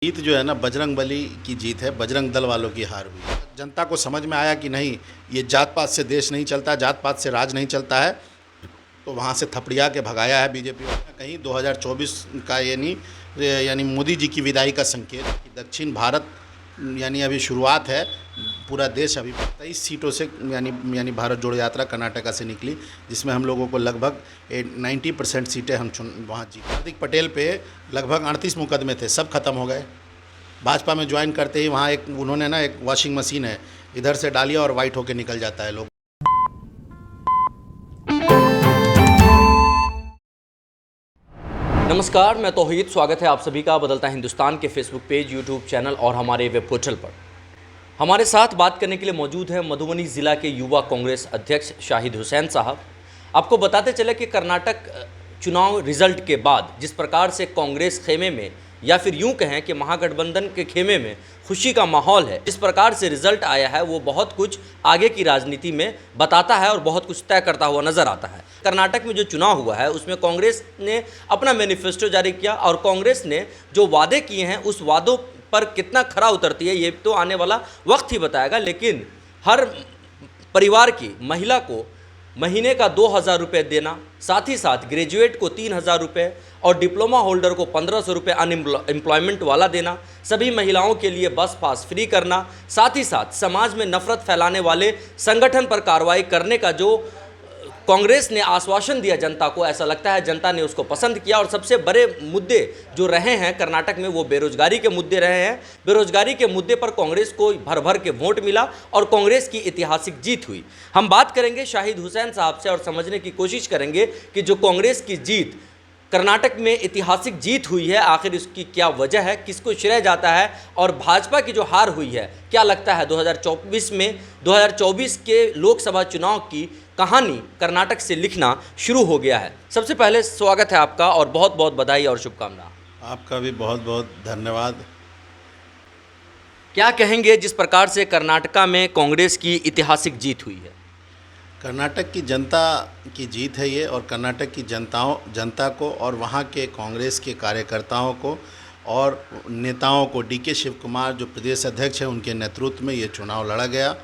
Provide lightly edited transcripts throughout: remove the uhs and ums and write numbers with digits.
जीत जो है ना बजरंगबली की जीत है, बजरंग दल वालों की हार हुई है। जनता को समझ में आया कि नहीं, ये जात पात से देश नहीं चलता, जात पात से राज नहीं चलता है, तो वहाँ से थपड़िया के भगाया है बीजेपी ने। कहीं 2024 का यानी मोदी जी की विदाई का संकेत कि दक्षिण भारत यानी अभी शुरुआत है, पूरा देश अभी 23 सीटों से यानी भारत जोड़ो यात्रा कर्नाटका से निकली, जिसमें हम लोगों को लगभग 90% सीटें हम वहाँ जीते। हार्दिक पटेल पे लगभग 38 मुकदमे थे, सब खत्म हो गए। भाजपा में ज्वाइन करते ही वहाँ एक उन्होंने ना एक वॉशिंग मशीन है, इधर से डालिए और वाइट होके निकल जाता है लोग। नमस्कार, मैं तौहीद। स्वागत है आप सभी का बदलता हिंदुस्तान के फेसबुक पेज, यूट्यूब चैनल और हमारे वेब पोर्टल पर। हमारे साथ बात करने के लिए मौजूद है मधुबनी ज़िला के युवा कांग्रेस अध्यक्ष शाहिद हुसैन साहब। आपको बताते चले कि कर्नाटक चुनाव रिजल्ट के बाद जिस प्रकार से कांग्रेस खेमे में, या फिर यूं कहें कि महागठबंधन के खेमे में खुशी का माहौल है, जिस प्रकार से रिजल्ट आया है वो बहुत कुछ आगे की राजनीति में बताता है और बहुत कुछ तय करता हुआ नजर आता है। कर्नाटक में जो चुनाव हुआ है उसमें कांग्रेस ने अपना मैनिफेस्टो जारी किया और कांग्रेस ने जो वादे किए हैं उस वादों पर कितना खरा उतरती है ये तो आने वाला वक्त ही बताएगा। लेकिन हर परिवार की महिला को महीने का 2,000 रुपये देना, साथ ही साथ ग्रेजुएट को 3,000 रुपये और डिप्लोमा होल्डर को 1,500 रुपये अनएम्प्लॉयमेंट वाला देना, सभी महिलाओं के लिए बस पास फ्री करना, साथ ही साथ समाज में नफरत फैलाने वाले संगठन पर कार्रवाई करने का जो कांग्रेस ने आश्वासन दिया जनता को, ऐसा लगता है जनता ने उसको पसंद किया। और सबसे बड़े मुद्दे जो रहे हैं कर्नाटक में वो बेरोजगारी के मुद्दे रहे हैं। बेरोजगारी के मुद्दे पर कांग्रेस को भर भर के वोट मिला और कांग्रेस की ऐतिहासिक जीत हुई। हम बात करेंगे शाहिद हुसैन साहब से और समझने की कोशिश करेंगे कि जो कांग्रेस की जीत कर्नाटक में ऐतिहासिक जीत हुई है, आखिर इसकी क्या वजह है, किसको श्रेय जाता है, और भाजपा की जो हार हुई है क्या लगता है 2024 के लोकसभा चुनाव की कहानी कर्नाटक से लिखना शुरू हो गया है। सबसे पहले स्वागत है आपका और बहुत बहुत बधाई और शुभकामना। आपका भी बहुत बहुत धन्यवाद। क्या कहेंगे जिस प्रकार से कर्नाटका में कांग्रेस की ऐतिहासिक जीत हुई है? कर्नाटक की जनता की जीत है ये, और कर्नाटक की जनता को और वहाँ के कांग्रेस के कार्यकर्ताओं को और नेताओं को, डीके शिव कुमार जो प्रदेश अध्यक्ष हैं उनके नेतृत्व में ये चुनाव लड़ा गया,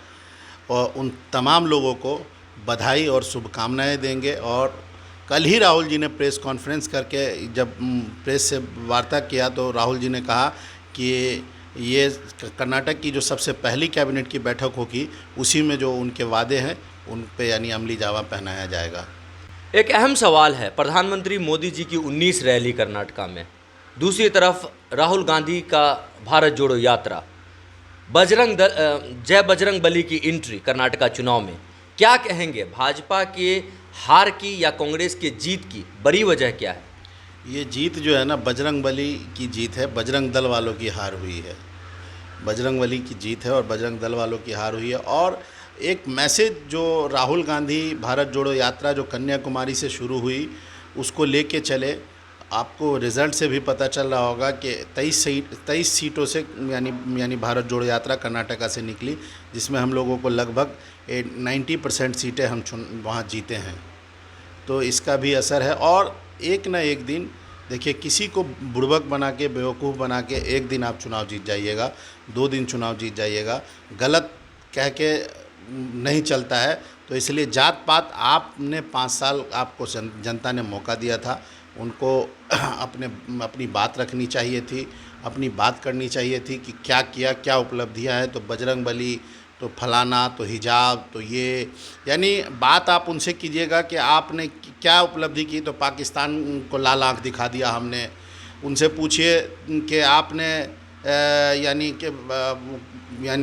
और उन तमाम लोगों को बधाई और शुभकामनाएं देंगे। और कल ही राहुल जी ने प्रेस कॉन्फ्रेंस करके जब प्रेस से वार्ता किया तो राहुल जी ने कहा कि ये कर्नाटक की जो सबसे पहली कैबिनेट की बैठक होगी उसी में जो उनके वादे हैं उन पे यानी अमली जावा पहनाया जाएगा। एक अहम सवाल है, प्रधानमंत्री मोदी जी की 19 रैली कर्नाटका में, दूसरी तरफ राहुल गांधी का भारत जोड़ो यात्रा, जय बजरंग बली की एंट्री कर्नाटका चुनाव में। क्या कहेंगे भाजपा के हार की या कांग्रेस के जीत की बड़ी वजह क्या है? ये जीत जो है ना बजरंगबली की जीत है, बजरंग दल वालों की हार हुई है। बजरंगबली की जीत है और बजरंग दल वालों की हार हुई है। और एक मैसेज जो राहुल गांधी भारत जोड़ो यात्रा जो कन्याकुमारी से शुरू हुई उसको लेके चले, आपको रिज़ल्ट से भी पता चल रहा होगा कि 23 सीटों से यानी भारत जोड़ो यात्रा कर्नाटका से निकली, जिसमें हम लोगों को लगभग 90% सीटें हम वहाँ जीते हैं। तो इसका भी असर है। और एक ना एक दिन देखिए, किसी को बुड़बक बना के, बेवकूफ़ बना के एक दिन आप चुनाव जीत जाइएगा, 2 दिन चुनाव जीत जाइएगा, गलत कह के नहीं चलता है। तो इसलिए जात पात आपने 5 साल आपको जनता ने मौका दिया था, उनको अपनी बात रखनी चाहिए थी, अपनी बात करनी चाहिए थी कि क्या किया, क्या उपलब्धियां हैं। तो बजरंगबली, तो फलाना, तो हिजाब, तो ये यानी बात आप उनसे कीजिएगा कि आपने क्या उपलब्धि की। तो पाकिस्तान को लाल आँख दिखा दिया हमने। उनसे पूछिए कि आपने यानी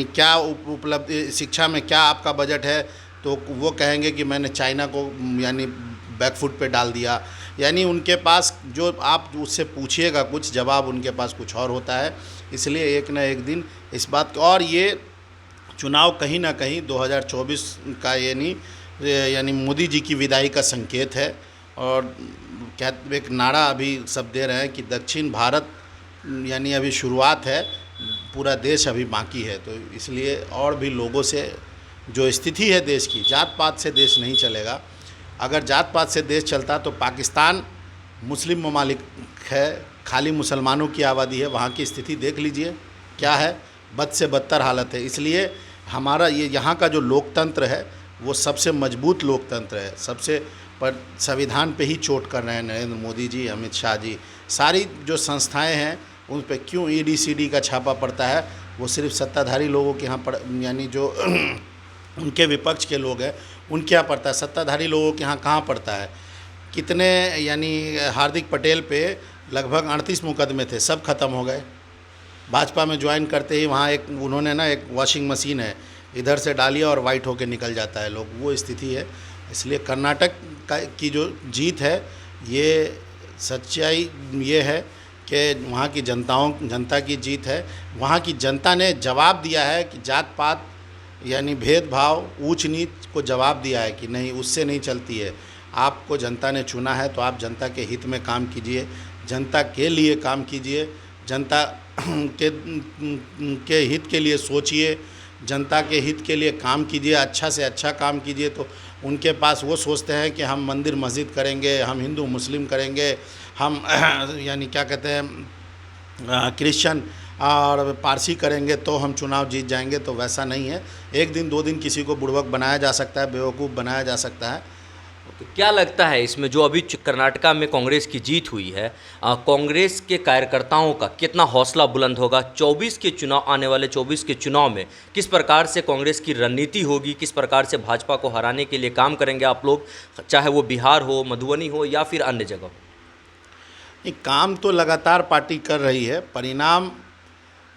क्या उपलब्धि, शिक्षा में क्या आपका बजट है, तो वो कहेंगे कि मैंने चाइना को यानी बैकफुट पे डाल दिया। यानी उनके पास जो आप उससे पूछिएगा कुछ, जवाब उनके पास कुछ और होता है। इसलिए एक ना एक दिन इस बात, और ये चुनाव कहीं ना कहीं 2024 का यानी मोदी जी की विदाई का संकेत है। और क्या एक नारा अभी सब दे रहे हैं कि दक्षिण भारत यानी अभी शुरुआत है, पूरा देश अभी बाकी है। तो इसलिए और भी लोगों से जो स्थिति है देश की, जात पात से देश नहीं चलेगा। अगर जात पात से देश चलता तो पाकिस्तान मुस्लिम ममालिक है, खाली मुसलमानों की आबादी है, वहाँ की स्थिति देख लीजिए क्या है, बद से बदतर हालत है। इसलिए हमारा ये यहाँ का जो लोकतंत्र है वो सबसे मजबूत लोकतंत्र है। सबसे पर संविधान पे ही चोट कर रहे हैं नरेंद्र मोदी जी, अमित शाह जी। सारी जो संस्थाएं हैं उन पे क्यों ईडी सीडी का छापा पड़ता है? वो सिर्फ सत्ताधारी लोगों के यहाँ पर, यानी जो उनके विपक्ष के लोग हैं उनके यहाँ पड़ता है, सत्ताधारी लोगों के यहाँ कहाँ पड़ता है? कितने, यानी हार्दिक पटेल पे लगभग 38 मुकदमे थे, सब खत्म हो गए। भाजपा में ज्वाइन करते ही वहाँ एक उन्होंने ना एक वॉशिंग मशीन है, इधर से डालिए और वाइट होके निकल जाता है लोग, वो स्थिति है। इसलिए कर्नाटक की जो जीत है, ये सच्चाई ये है कि वहाँ की जनता की जीत है। वहाँ की जनता ने जवाब दिया है कि जात पात यानी भेदभाव, ऊंच नीच को जवाब दिया है कि नहीं, उससे नहीं चलती है। आपको जनता ने चुना है तो आप जनता के हित में काम कीजिए, जनता के लिए काम कीजिए, जनता के हित के लिए सोचिए, जनता के हित के लिए काम कीजिए, अच्छा से अच्छा काम कीजिए। तो उनके पास वो सोचते हैं कि हम मंदिर मस्जिद करेंगे, हम हिंदू मुस्लिम करेंगे, हम यानी क्या कहते हैं क्रिश्चियन और पारसी करेंगे तो हम चुनाव जीत जाएंगे। तो वैसा नहीं है। एक दिन 2 दिन किसी को बुड़बक बनाया जा सकता है, बेवकूफ़ बनाया जा सकता है। तो क्या लगता है इसमें जो अभी कर्नाटका में कांग्रेस की जीत हुई है, कांग्रेस के कार्यकर्ताओं का कितना हौसला बुलंद होगा? 24 के चुनाव, आने वाले 24 के चुनाव में किस प्रकार से कांग्रेस की रणनीति होगी, किस प्रकार से भाजपा को हराने के लिए काम करेंगे आप लोग, चाहे वो बिहार हो, मधुबनी हो या फिर अन्य जगह? काम तो लगातार पार्टी कर रही है, परिणाम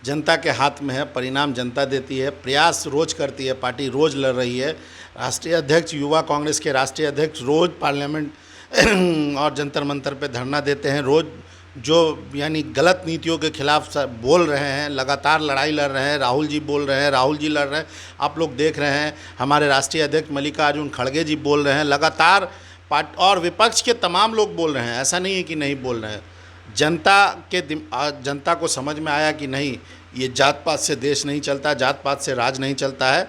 जनता के हाथ में है, परिणाम जनता देती है। प्रयास रोज़ करती है, पार्टी रोज़ लड़ रही है। राष्ट्रीय अध्यक्ष, युवा कांग्रेस के राष्ट्रीय अध्यक्ष रोज़ पार्लियामेंट और जंतर मंतर पे धरना देते हैं, रोज़ जो यानी गलत नीतियों के खिलाफ बोल रहे हैं, लगातार लड़ाई लड़ रहे हैं। राहुल जी बोल रहे हैं, राहुल जी लड़ रहे हैं, आप लोग देख रहे हैं। हमारे राष्ट्रीय अध्यक्ष मल्लिकार्जुन खड़गे जी बोल रहे हैं, लगातार और विपक्ष के तमाम लोग बोल रहे हैं, ऐसा नहीं है कि नहीं बोल रहे हैं। जनता को समझ में आया कि नहीं, ये जात पात से देश नहीं चलता, जात पात से राज नहीं चलता है,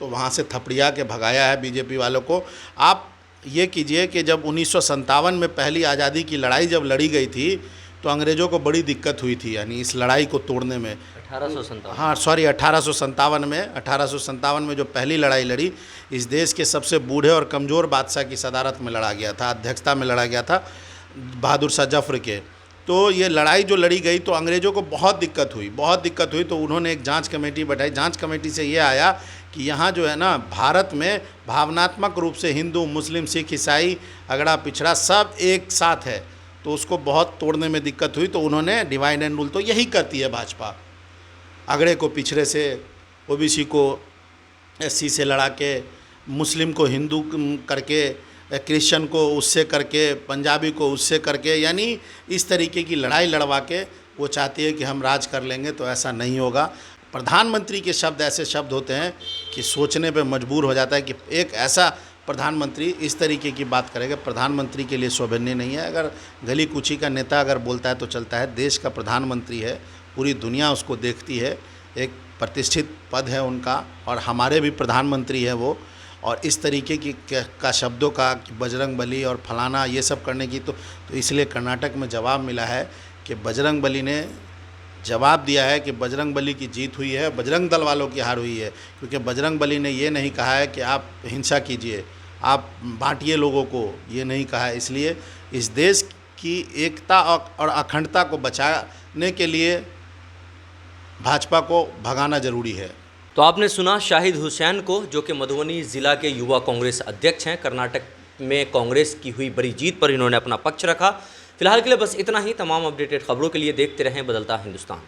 तो वहाँ से थपड़िया के भगाया है बीजेपी वालों को। आप ये कीजिए कि जब 1957 में पहली आज़ादी की लड़ाई जब लड़ी गई थी तो अंग्रेज़ों को बड़ी दिक्कत हुई थी, यानी इस लड़ाई को तोड़ने में। 1857, हाँ सॉरी 1857 में जो पहली लड़ाई लड़ी, इस देश के सबसे बूढ़े और कमज़ोर बादशाह की सदारत में लड़ा गया था, अध्यक्षता में लड़ा गया था, बहादुर शाह जफर के। तो ये लड़ाई जो लड़ी गई तो अंग्रेज़ों को बहुत दिक्कत हुई। तो उन्होंने एक जांच कमेटी बैठाई। जांच कमेटी से ये आया कि यहाँ जो है ना, भारत में भावनात्मक रूप से हिंदू, मुस्लिम, सिख, ईसाई, अगड़ा पिछड़ा सब एक साथ है, तो उसको बहुत तोड़ने में दिक्कत हुई। तो उन्होंने डिवाइड एंड रूल, तो यही करती है भाजपा, अगड़े को पिछड़े से, ओबीसी को एससी से लड़ा के, मुस्लिम को हिंदू करके, क्रिश्चियन को उससे करके, पंजाबी को उससे करके, यानी इस तरीके की लड़ाई लड़वा के वो चाहती है कि हम राज कर लेंगे। तो ऐसा नहीं होगा। प्रधानमंत्री के शब्द ऐसे शब्द होते हैं कि सोचने पे मजबूर हो जाता है कि एक ऐसा प्रधानमंत्री इस तरीके की बात करेगा। प्रधानमंत्री के लिए शोभनीय नहीं है। अगर गली कूची का नेता अगर बोलता है तो चलता है। देश का प्रधानमंत्री है, पूरी दुनिया उसको देखती है, एक प्रतिष्ठित पद है उनका, और हमारे भी प्रधानमंत्री है वो। और इस तरीके की का शब्दों का बजरंगबली और फलाना ये सब करने की तो इसलिए कर्नाटक में जवाब मिला है कि बजरंगबली ने जवाब दिया है कि बजरंगबली की जीत हुई है, बजरंग दल वालों की हार हुई है। क्योंकि बजरंगबली ने ये नहीं कहा है कि आप हिंसा कीजिए, आप बांटिए लोगों को, ये नहीं कहा है। इसलिए इस देश की एकता और अखंडता को बचाने के लिए भाजपा को भगाना जरूरी है। तो आपने सुना शाहिद हुसैन को, जो कि मधुबनी ज़िला के युवा कांग्रेस अध्यक्ष हैं। कर्नाटक में कांग्रेस की हुई बड़ी जीत पर इन्होंने अपना पक्ष रखा। फिलहाल के लिए बस इतना ही। तमाम अपडेटेड खबरों के लिए देखते रहें बदलता हिंदुस्तान।